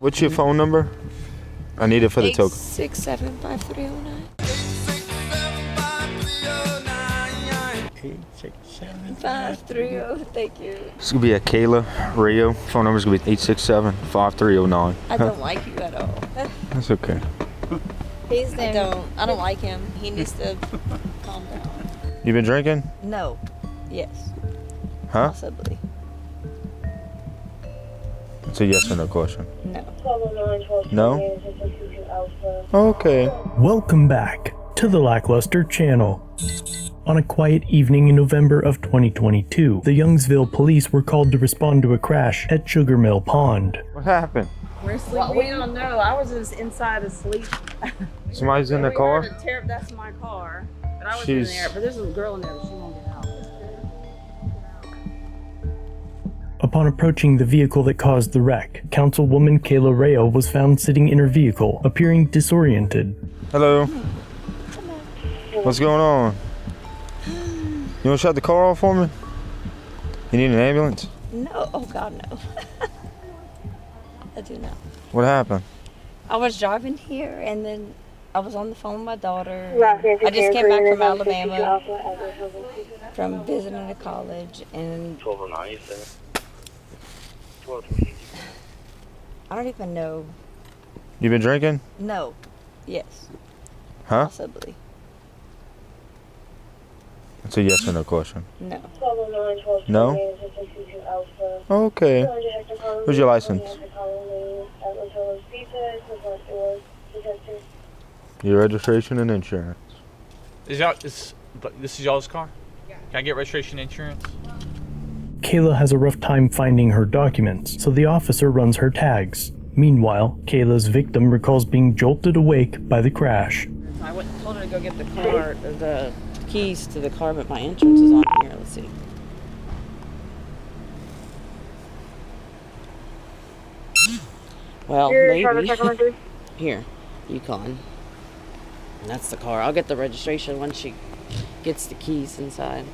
What's your phone number? I need it for the token. 867-5309. 867-5309. Thank you. This could be a Kayla Rayo. Phone number's gonna be 867-5309. I don't like you at all. That's okay. He's there. I don't like him. He needs to calm down. You been drinking? No. Yes. Huh? Possibly. It's a yes or no question. No. No? Okay. Welcome back to the LackLuster channel. On a quiet evening in November of 2022, the Youngsville Police were called to respond to a crash at Sugar Mill Pond. What happened? We're sleeping. Well, we don't know. I was just inside asleep. Somebody's in the car? That's my car. But I was in there. But there's a girl in there, but she won't get out. Upon approaching the vehicle that caused the wreck, Councilwoman Kayla Rayo was found sitting in her vehicle, appearing disoriented. Hello. What's going on? You want to shut the car off for me? You need an ambulance? No. Oh, God, no. I do not. What happened? I was driving here, and then I was on the phone with my daughter. I just came back from Alabama from visiting the college, and 1209, you said? I don't even know. You been drinking? No. Yes. Huh? Possibly. It's a yes or no question. No. No? Okay. Where's your license? Your registration and insurance. This is y'all's car? Can I get registration and insurance? Kayla has a rough time finding her documents, so the officer runs her tags. Meanwhile, Kayla's victim recalls being jolted awake by the crash. I told her to go get the keys to the car, but my insurance is on here. Let's see. Well, maybe. Here, Yukon. And that's the car. I'll get the registration once she gets the keys inside.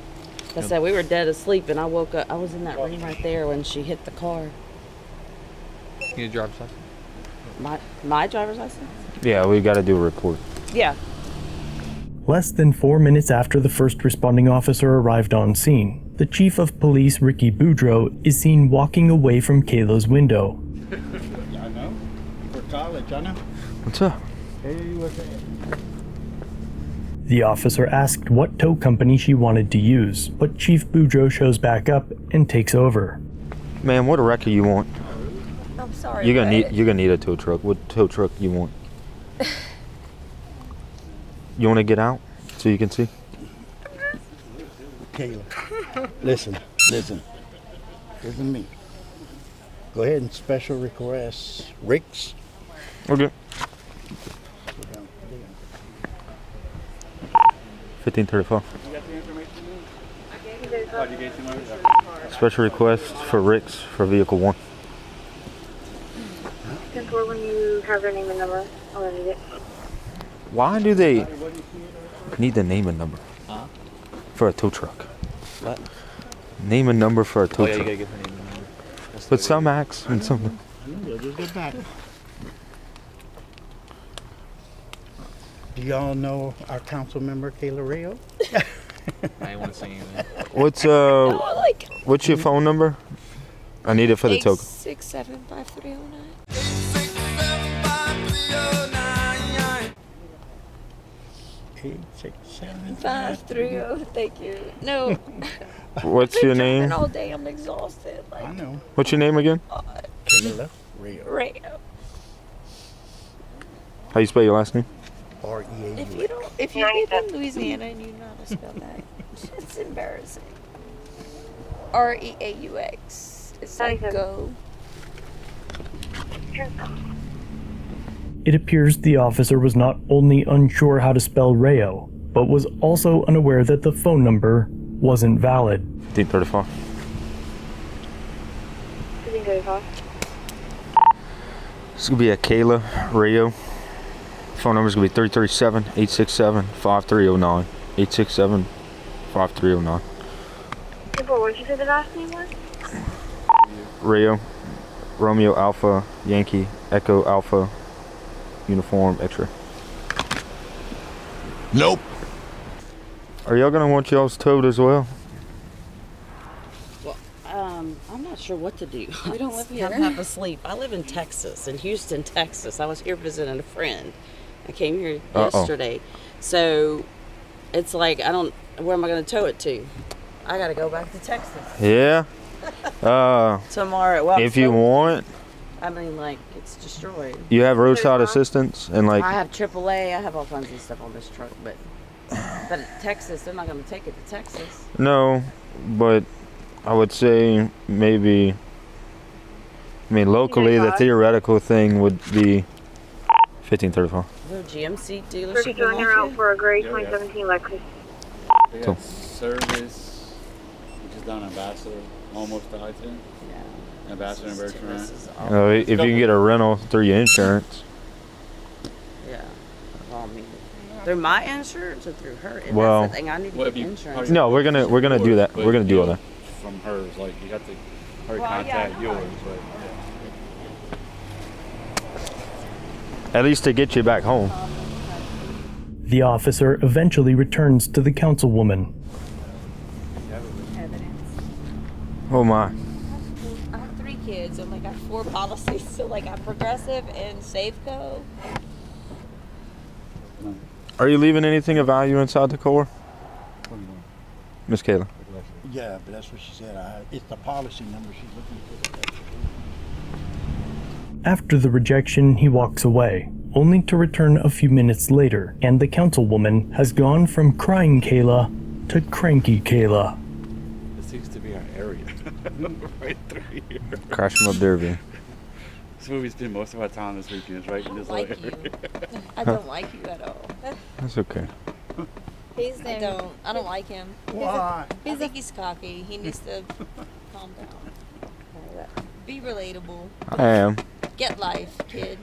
Like I said, we were dead asleep, and I woke up. I was in that room right there when she hit the car. You need a driver's license? My driver's license? Yeah, we gotta do a report. Yeah. Less than 4 minutes after the first responding officer arrived on scene, the chief of police, Ricky Boudreaux, is seen walking away from Kayla's window. I know. For college, I know. What's up? Hey, what's that? The officer asked what tow company she wanted to use, but Chief Boudreaux shows back up and takes over. Man, what record you want? I'm sorry. You're gonna need a tow truck. What tow truck you want? You want to get out so you can see? Kayla, listen to me. Go ahead and special request Rick's. Okay. 1534. Special request for Rick's for vehicle 1. When you have their name and number, I'll need it. Why do they need the name and number for a tow truck? What? Name and number for a tow Oh, yeah, truck. you gotta get the name and number. But some acts and some. We'll just get back. Do y'all know our council member Kayla Rayo? I ain't want to say anything. What's your phone number? I need it for the token. 867-5309. 530. Thank you. No. What's your name? All day, I'm exhausted. I know. What's your name again? Kayla Rayo. Rayo. How you spell your last name? R-E-A-U. If you live in Louisiana and you know how to spell that, it's embarrassing. R-E-A-U-X. It's like go. It appears the officer was not only unsure how to spell Rayo, but was also unaware that the phone number wasn't valid. 1534. 1535. This could be a Kayla Rayo. Phone number is going to be 337-867-5309. 867-5309. What did you say the last name was? Rayo. Romeo Alpha, Yankee, Echo Alpha, uniform, X-ray. Nope. Are y'all gonna want y'all's towed as well? Well, I'm not sure what to do. We don't live here. I'm half asleep. I live in Texas, in Houston, Texas. I was here visiting a friend. I came here yesterday. So it's like, where am I going to tow it to? I got to go back to Texas. Yeah. Tomorrow. Well, If you want, I mean, like, it's destroyed. you have roadside assistance and like. I have AAA. I have all kinds of stuff on this truck, but at Texas, they're not going to take it to Texas. No, but I would say maybe. I mean, locally, the theoretical thing would be 1535. Is there a GMC dealership First in joiner out Lafayette? for a gray 2017 Lexus. They Cool. got service, which is down Ambassador, almost to I-10. Yeah. Ambassador and Bertrand. This is all, If you can get a rental through your insurance. yeah. Well, I mean, through my insurance or through her? And Well- that's the thing. I need to Well, get if you- insurance. No, we're gonna do that. But We're gonna do all you- that. From hers, like you got to her Well, yeah, contact I know. yours, but At least to get you back home. The officer eventually returns to the councilwoman. Oh my. I have 3 kids and like I have 4 policies. So like I'm Progressive and Safeco. Are you leaving anything of value inside the car, Miss Kayla? Yeah, but that's what she said. It's the policy number she's looking for. After the rejection, he walks away, only to return a few minutes later, and the councilwoman has gone from crying Kayla to cranky Kayla. this seems to be our area, right through here. Crash them up Derby. This is where we spend most of our time this weekend, is right in this Like little you. area. I don't like you at all. That's okay. I don't like him. Why? I think he's cocky. He needs to calm down. Be relatable. I am. Get life, kid.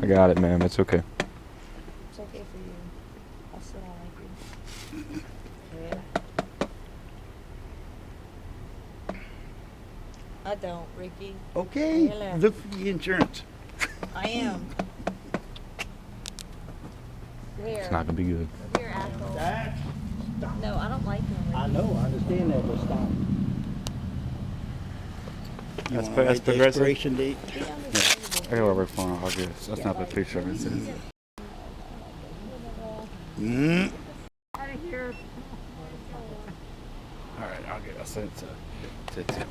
I got it, ma'am. It's okay. It's okay for you. I still don't like you. Yeah. I don't, Ricky. Okay, Hello. look for the insurance. I am. Where? It's not gonna be good. Where, asshole? No, I don't like him. I know, I understand that, but stop. You That's wanna write the progressive. expiration date? I got work phone on August. That's not the picture of it. Mm. All right, I'll send it to Tim.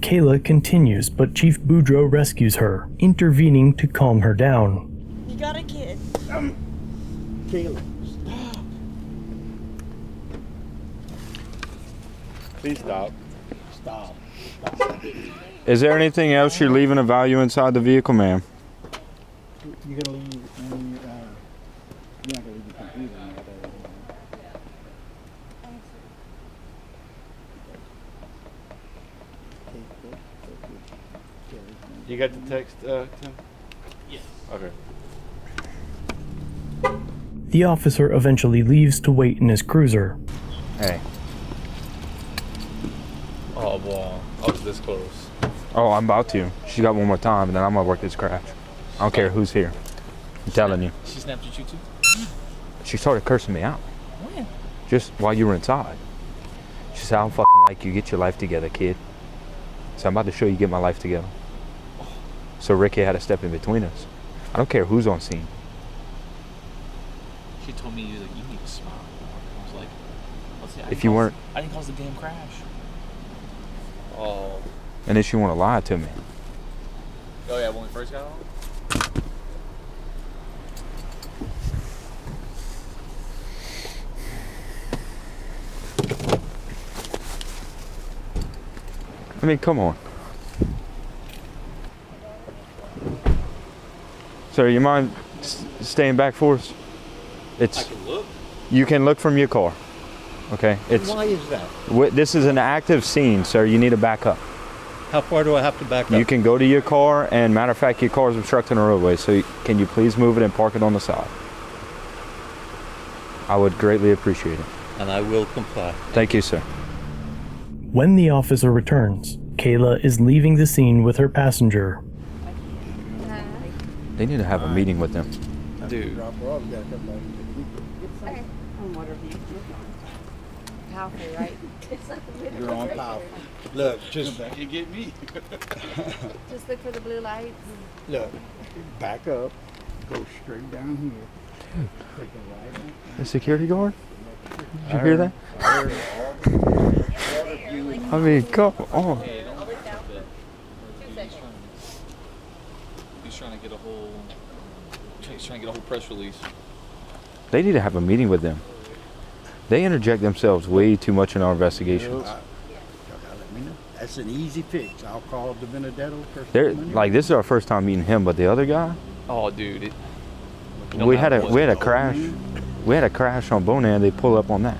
Kayla continues, but Chief Boudreaux rescues her, intervening to calm her down. You got a kid. Kayla, Please stop. stop. Is there anything else you're leaving of value inside the vehicle, ma'am? You're gonna leave, you're not gonna leave the computer in there. You got the text, Tim? Yes. Okay. The officer eventually leaves to wait in his cruiser. Hey. Oh, well, I was this close. Oh, I'm about to. She got one more time, and then I'm gonna work this crash. I don't care who's here. I'm telling you. She snapped at you too? She started cursing me out. When? Just while you were inside. She said, I don't fucking like you. Get your life together, kid. So I'm about to show you get my life together. So Ricky had to step in between us. I don't care who's on scene. She told me, like, you need to smile more. I was like, let's see. If you weren't, I didn't cause the damn crash. Oh. and then she want to lie to me. Oh, yeah, when we first got on? I mean, come on. Sir, you mind staying back for us? It's. I can look. You can look from your car. Okay, it's. Why is that? This is an active scene, sir. You need to back up. How far do I have to back up? You can go to your car, and matter of fact, your car is obstructing the roadway. So can you please move it and park it on the side? I would greatly appreciate it. And I will comply. Thank you, sir. When the officer returns, Kayla is leaving the scene with her passenger. They need to have a meeting with them. Dude. Powerful, right? You're on powerful. Look, just You get me. Just look for the blue lights. look. Back up. Go straight down here. Take a right on. The security guard? Did you hear that? I mean, come on. He's trying to get a whole. He's trying to get a whole press release. They need to have a meeting with them. They interject themselves way too much in our investigations. Y'all gotta let me know. That's an easy fix. I'll call the Benedetto first. They're like, this is our first time meeting him, but the other guy, Oh, dude. we had a crash. We had a crash on Bonan. They pull up on that.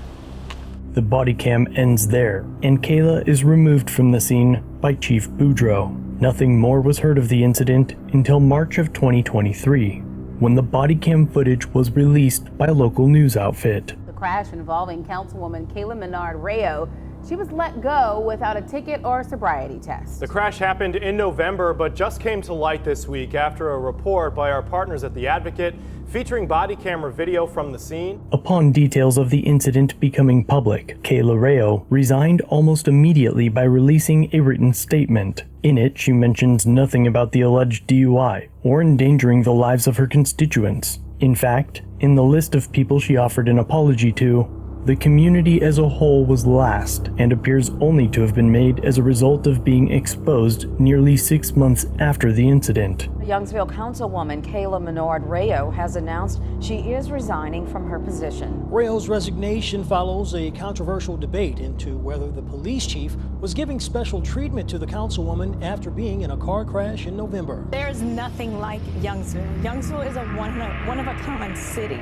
The body cam ends there, and Kayla is removed from the scene by Chief Boudreaux. Nothing more was heard of the incident until March of 2023, when the body cam footage was released by a local news outfit. The crash involving Councilwoman Kayla Menard-Rayo. She was let go without a ticket or sobriety test. The crash happened in November, but just came to light this week after a report by our partners at The Advocate featuring body camera video from the scene. Upon details of the incident becoming public, Kayla Rayo resigned almost immediately by releasing a written statement. In it, she mentions nothing about the alleged DUI or endangering the lives of her constituents. In fact, in the list of people she offered an apology to, the community as a whole was last and appears only to have been made as a result of being exposed nearly 6 months after the incident. Youngsville Councilwoman Kayla Menard-Rayo has announced she is resigning from her position. Rayo's resignation follows a controversial debate into whether the police chief was giving special treatment to the councilwoman after being in a car crash in November. There's nothing like Youngsville. Youngsville is a one-of-a-kind city.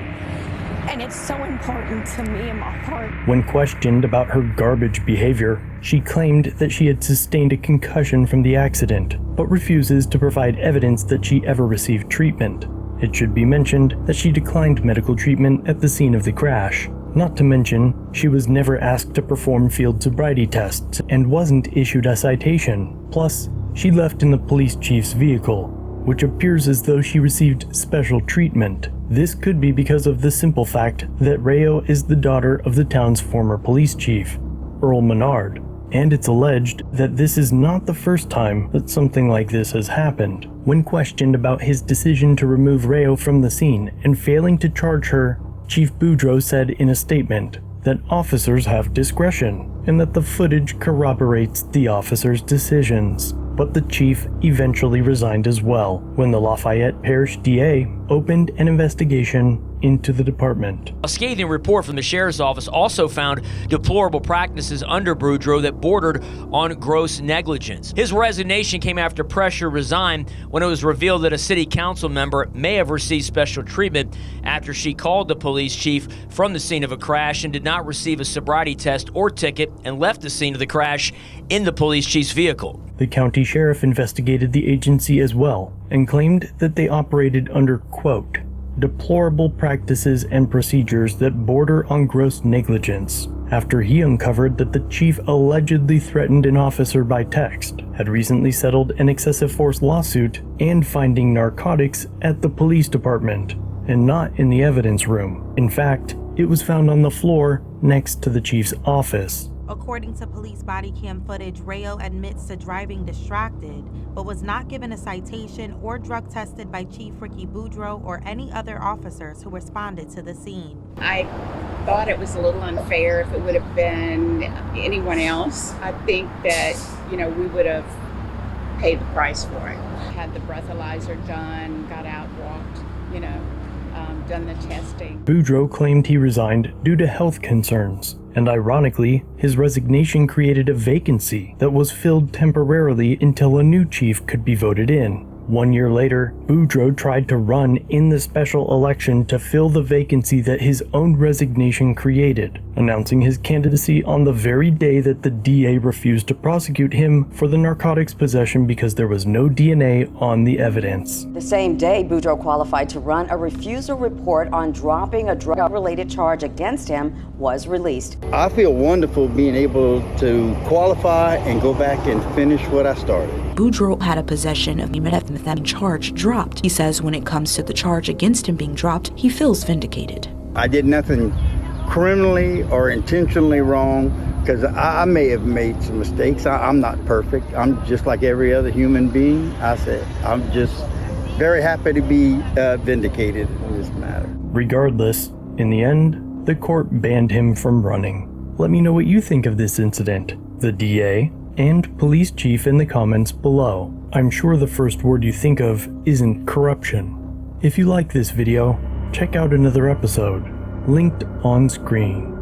And it's so important to me in my heart. When questioned about her garbage behavior, she claimed that she had sustained a concussion from the accident, but refuses to provide evidence that she ever received treatment. It should be mentioned that she declined medical treatment at the scene of the crash. Not to mention, she was never asked to perform field sobriety tests and wasn't issued a citation. Plus, she left in the police chief's vehicle, which appears as though she received special treatment. This could be because of the simple fact that Rayo is the daughter of the town's former police chief, Earl Menard, and it's alleged that this is not the first time that something like this has happened. When questioned about his decision to remove Rayo from the scene and failing to charge her, Chief Boudreaux said in a statement that officers have discretion and that the footage corroborates the officers' decisions. But the chief eventually resigned as well when the Lafayette Parish DA opened an investigation into the department. A scathing report from the sheriff's office also found deplorable practices under Boudreaux that bordered on gross negligence. His resignation came after pressure resigned when it was revealed that a city council member may have received special treatment after she called the police chief from the scene of a crash and did not receive a sobriety test or ticket and left the scene of the crash in the police chief's vehicle. The county sheriff investigated the agency as well and claimed that they operated under, quote, deplorable practices and procedures that border on gross negligence, after he uncovered that the chief allegedly threatened an officer by text, had recently settled an excessive force lawsuit, and finding narcotics at the police department, and not in the evidence room. In fact, it was found on the floor next to the chief's office. According to police body cam footage, Rayo admits to driving distracted, but was not given a citation or drug tested by Chief Ricky Boudreaux or any other officers who responded to the scene. I thought it was a little unfair if it would have been anyone else. I think that, we would have paid the price for it. Had the breathalyzer done, got out, walked, done the testing. Boudreaux claimed he resigned due to health concerns, and ironically, his resignation created a vacancy that was filled temporarily until a new chief could be voted in. 1 year later, Boudreaux tried to run in the special election to fill the vacancy that his own resignation created, announcing his candidacy on the very day that the DA refused to prosecute him for the narcotics possession because there was no DNA on the evidence. The same day, Boudreaux qualified to run, a refusal report on dropping a drug-related charge against him was released. I feel wonderful being able to qualify and go back and finish what I started. Boudreaux had a possession of methamphetamine charge dropped. He says when it comes to the charge against him being dropped, he feels vindicated. I did nothing criminally or intentionally wrong, because I may have made some mistakes. I'm not perfect. I'm just like every other human being. I'm just very happy to be vindicated in this matter. Regardless, in the end, the court banned him from running. Let me know what you think of this incident, the DA, and police chief in the comments below. I'm sure the first word you think of isn't corruption. If you like this video, check out another episode, linked on screen.